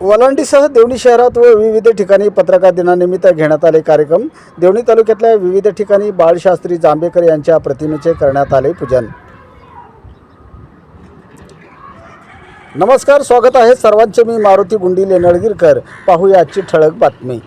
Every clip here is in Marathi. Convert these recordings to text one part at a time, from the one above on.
वलांडीसह देवणी शहरात व विविध ठिकाणी पत्रकार दिनानिमित्त घेण्यात आले कार्यक्रम। देवणी तालुक्यातल्या विविध ठिकाणी बाळशास्त्री जांभेकर यांच्या प्रतिमेचे करण्यात आले पूजन। नमस्कार, स्वागत आहे सर्वांचे। मी मारुती गुंडी लेनळगीरकर। पाहूया आजची ठळक बातमी।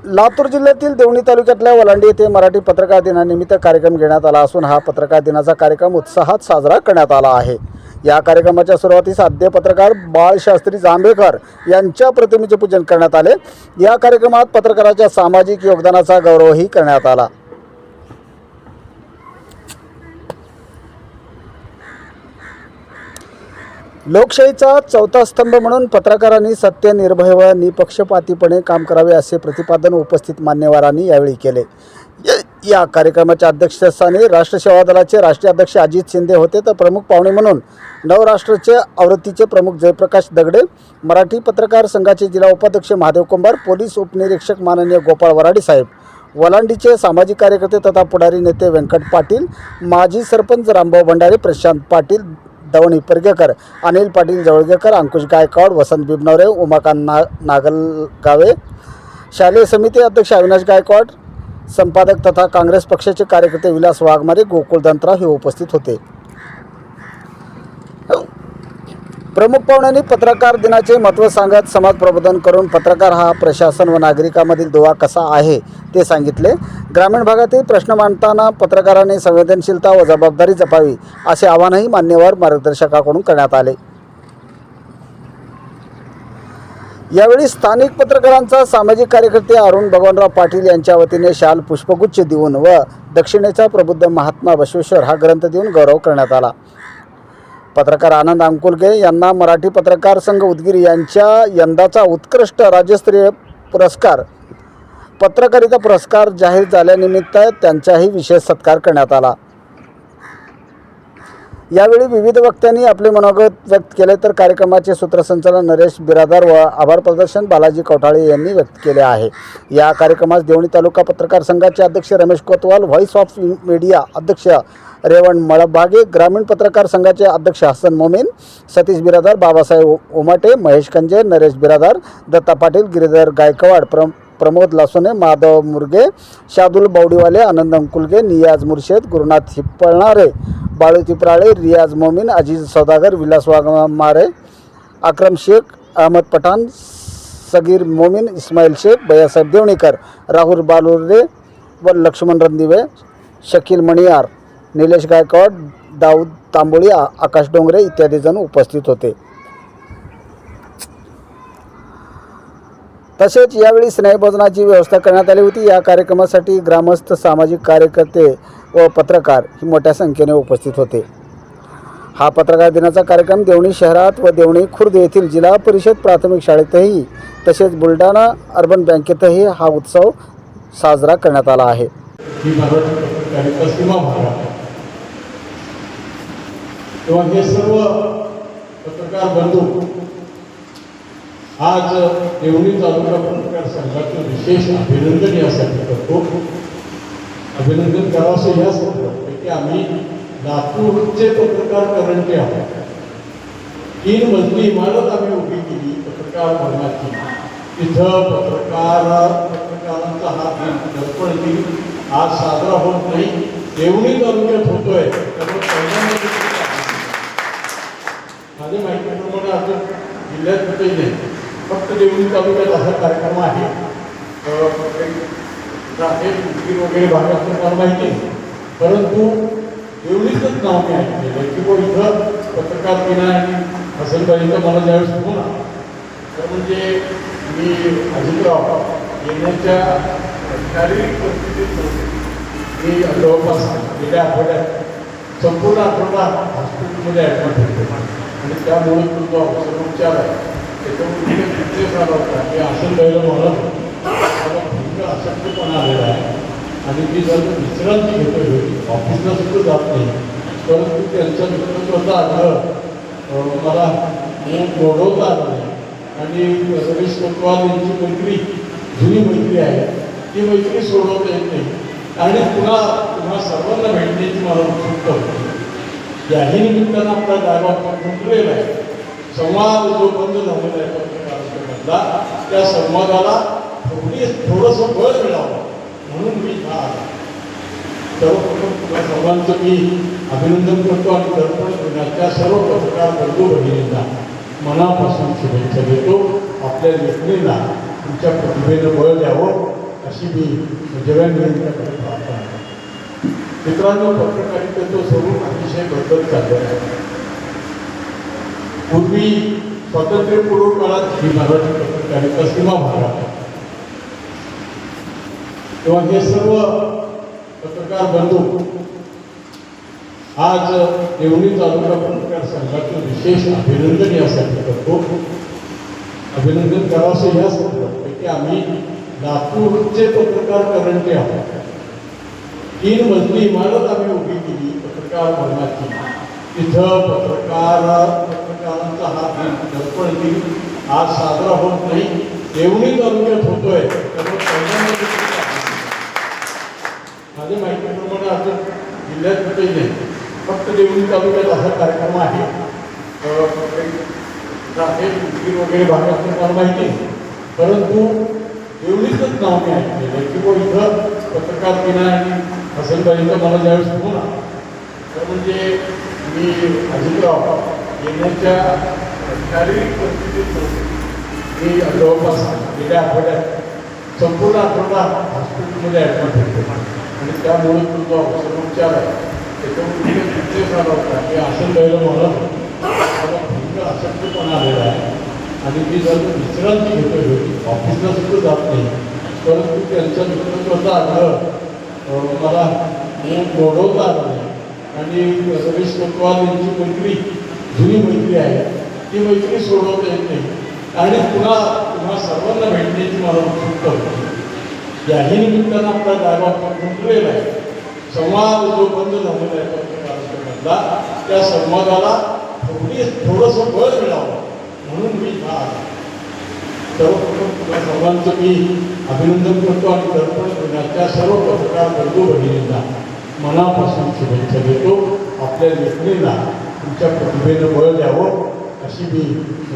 लातूर जिल्ह्यातील देवणी तालुक्यातल्या वलांडी येथे मराठी पत्रकार दिनानिमित्त कार्यक्रम घेण्यात आला असून हा पत्रकार दिनाचा कार्यक्रम उत्साहात साजरा करण्यात आला आहे। या कार्यक्रमाच्या सुरुवातीस आद्य पत्रकार बाळशास्त्री जांभेकर यांच्या प्रतिमेचे पूजन करण्यात आले। या कार्यक्रमात पत्रकाराच्या सामाजिक योगदानाचा गौरवही करण्यात आला। लोकशाहीचा चौथा स्तंभ म्हणून पत्रकारांनी सत्य, निर्भय व निपक्षपातीपणे काम करावे असे प्रतिपादन उपस्थित मान्यवरांनी यावेळी केले। या कार्यक्रमाच्या अध्यक्षस्थानी राष्ट्र सेवा दलाचे राष्ट्रीय अध्यक्ष अजित शिंदे होते, तर प्रमुख पाहुणे म्हणून नवराष्ट्रचे आवृत्तीचे प्रमुख जयप्रकाश दगडे, मराठी पत्रकार संघाचे जिल्हा उपाध्यक्ष महादेव कुंभार, पोलीस उपनिरीक्षक माननीय गोपाळ वराडी साहेब, वलांडीचे सामाजिक कार्यकर्ते तथा पुढारी नेते व्यंकट पाटील, माजी सरपंच रामभाऊ भंडारे, प्रशांत पाटील, दवणी परगेकर, अनिल पाटील जवळगेकर, अंकुश गायकवाड, वसंत बिबनवरे, उमाकांत नागलगावे, शालेय समिती अध्यक्ष अविनाश गायकवाड, संपादक तथा काँग्रेस पक्षाचे कार्यकर्ते विलास वाघमारे, गोकुळ दंतराव हे उपस्थित होते। प्रमुख पाहुण्यांनी पत्रकार दिनाचे महत्त्व सांगत समाज प्रबोधन करून पत्रकार हा प्रशासन व नागरिकांमधील दुवा कसा आहे ते सांगितले। ग्रामीण भागातील प्रश्न मांडताना पत्रकारांनी संवेदनशीलता व जबाबदारी जपावी असे आवाहनही मान्यवर मार्गदर्शकाकडून करण्यात आले। यावेळी स्थानिक पत्रकारांचा सामाजिक कार्यकर्ते अरुण भगवानराव पाटील यांच्या वतीने शाल पुष्पगुच्छ देऊन व दक्षिणेचा प्रबुद्ध महात्मा बसवेश्वर हा ग्रंथ देऊन गौरव करण्यात आला। पत्रकार आनंद अंकुलगे यांना मराठी पत्रकार संघ उदगीर यांच्या यंदाचा उत्कृष्ट राज्यस्तरीय पुरस्कार पत्रकारिता पुरस्कार जाहीर झाल्यानिमित्त त्यांचाही विशेष सत्कार करण्यात आला। यावेळी विविध वक्त्यांनी आपले मनोगत व्यक्त केले, तर कार्यक्रमाचे सूत्रसंचालन नरेश बिरादार व आभार प्रदर्शन बालाजी कौठाळे यांनी व्यक्त केले आहे। या कार्यक्रमास देवणी तालुका पत्रकार संघाचे अध्यक्ष रमेश कोतवाल, व्हॉइस ऑफ मीडिया अध्यक्ष रेवण मळबागे, ग्रामीण पत्रकार संघाचे अध्यक्ष हसन मोमीन, सतीश बिरादार, बाबासाहेब उमाटे, महेश कंजे, नरेश बिरादार, दत्ता पाटील, गिरीधर गायकवाड, प्रमोद लासोने, माधव मुरगे, शादुल बावडीवाले, आनंद अंकुलगे, नियाज मुर्शेद, गुरुनाथ हिप्पळणारे, बाळू तिपराळे, रियाज मोमीन, अजीज सौदागर, विलास वाघमारे, अक्रम शेख, अहमद पठाण, सगीर मोमीन, इस्माईल शेख, भैयासाहेब देवणीकर, राहुल बालुर्रे व लक्ष्मण रणदिवे, शकील मणियार, निलेश गायकवाड, दाऊद तांबोळी, आकाश डोंगरे इत्यादी जण उपस्थित होते। तसेच यावेळी स्नेहभोजनाची व्यवस्था करण्यात आली होती। या कार्यक्रमासाठी ग्रामस्थ, सामाजिक कार्यकर्ते व पत्रकार ही मोठ्या संख्येने उपस्थित होते। हा पत्रकार दिनाचा कार्यक्रम देवणी शहरात व देवणी खुर्द येथील जिल्हा परिषद प्राथमिक शाळेतही तसेच बुलढाणा अर्बन बँकेतही हा उत्सव साजरा करण्यात आला आहे। तेव्हा हे सर्व पत्रकार बंधू आज देवणी तालुका पत्रकार संघाचं विशेष अभिनंदन यासाठी करतो। अभिनंदन करावंसं यासाठी वाटतं की आम्ही लातूरचे पत्रकार करंटे आहोत। 3 मजली इमारत आम्ही उभी केली पत्रकार भवनाची। तिथं पत्रकारांचा हा दिन दर्पण दिन आज साजरा होत नाही, देवणी तालुक्यात होतोय। माझ्या माहितीप्रमाणे आता जिल्ह्यात कुठेही नाही, फक्त देवणी तालुक्यात असा कार्यक्रम आहे। उदगीर वगैरे भागात प्रकार माहिती नाही, परंतु देवणीचंच नाव मी ऐकलेलं की व इथं पत्रकार दिन आणि हसनबाईंचा मला ज्यावेळेस फोन आला तर म्हणजे मी अजितराव येण्याच्या शारीरिक परिस्थितीत नव्हते। मी जवळपास गेल्या आठवड्यात संपूर्ण आठवडा हॉस्पिटलमध्ये ॲडमिट होतो आणि त्यामुळे तुमचा औषधोपचार आहे त्याच्यामुळे तिथे झाला होता की असं द्यायला मला भयंकर अशक्तपणा आलेला आहे आणि मी जर विश्रांती घेतोय ऑफिसला सुद्धा जात नाही, परंतु त्यांच्या नेतृत्वाचा आग्रह मला सोडवता आला नाही आणि रमेश कोतवाल यांची मैत्री जुनी मैत्री आहे, ती मैत्री सोडवता येत नाही आणि पुन्हा सर्वांना भेटण्याची मला उत्सुकता होती। याही निमित्तानं आपला डायलॉग गुंतलेला आहे. संवाद जो बंद झालेला आहे पत्रकारांमधला, त्या संवादाला थोडंसं बळ मिळावं म्हणून मी हा आला. सर्वप्रथम तुला सर्वांचं मी अभिनंदन करतो आणि दर्पण दिनाच्या सर्व पत्रकार बंधू भगिनींना मनापासून शुभेच्छा देतो. आपल्या लेखणीला तुमच्या प्रतिभेनं बळ द्यावं अशी मी जगन्यांच्याकडे प्रार्थना करतो. मित्रांनो, पत्रकारितेचं स्वरूप अतिशय बदलत चाललं आहे. पूर्वी स्वातंत्र्यपूर्व काळात ही मराठी पत्रकारिता सीमा भागात तेव्हा हे सर्व पत्रकार बंधू आज देवणी तालुका पत्रकार संघाचं विशेष अभिनंदन यासाठी करतो. अभिनंदन करावंसं यासाठी वाटतं की आम्ही लातूरचे पत्रकार करंटे आहोत. 3 मजली इमारत आम्ही उभी केली पत्रकार भवनाची. तिथं पत्रकारांचा हा दिन दर्पण दिन आज साजरा होत नाही, देवणी तालुक्यात होतोय. माझ्या माहितीप्रमाणे अजून जिल्ह्यात कुठेही नाही, फक्त देवणी तालुक्यात असा कार्यक्रम आहे. वगैरे भाग असं मला माहिती नाही, परंतु देवणीचंच नाव मी ऐकलेलं की व इथं पत्रकार दिन आणि हसनबाईंचा मला ज्यावेळेस फोन आला तर म्हणजे मी अजितराव येण्याच्या शारीरिक परिस्थितीत मी जवळपास गेल्या आठवड्यात संपूर्ण आठवडा हॉस्पिटलमध्ये ॲडमिट होतो आणि त्यामुळे तो जो औषधोपचार आहे त्याच्यामुळे निर्देश आला होता की हसनबाईला मला भयंकर अशक्तपणा आलेला आहे आणि ती जर विश्रांती घेतोय होती, ऑफिसला सुद्धा जात नाही, परंतु त्यांच्या नेतृत्वाचा आग्रह मला मोडवता आला नाही. आणि रमेश कोतवाल यांची मैत्री जुनी मैत्री आहे, ती मैत्री सोडवता येत नाही आणि तुम्हा सर्वांना भेटण्याची मला उत्सुकता होती. याही निमित्तानं आपला डायलॉग गुंतलेला आहे. संवाद जो बंद झालेला आहे पत्रकारांमधला, त्या संवादाला थोडंसं बळ मिळावं म्हणून मी हा आला. सर्वप्रथम तुला सर्वांचं मी अभिनंदन करतो आणि दर्पण दिनाच्या सर्व पत्रकार बंधू भगिनींना मनापासून शुभेच्छा देतो. आपल्या लेखणीला तुमच्या प्रतिभेनं बळ द्यावं अशी मी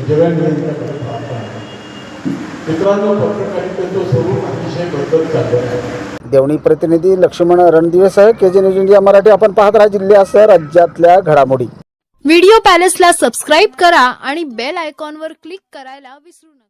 जगन्यांच्याकडे प्रार्थना करतो. मित्रांनो, पत्रकारितेचं स्वरूप अतिशय बदलत चाललं आहे. देवणी प्रतिनिधी लक्ष्मण रणदिवेसह KG न्यूज इंडिया मराठी. आपण पाहत राहा जिल्ह्यासह राज्यातल्या घडामोडी. व्हिडिओ पॅलेसला सबस्क्राईब करा आणि बेल आयकॉनवर क्लिक करायला विसरू नका.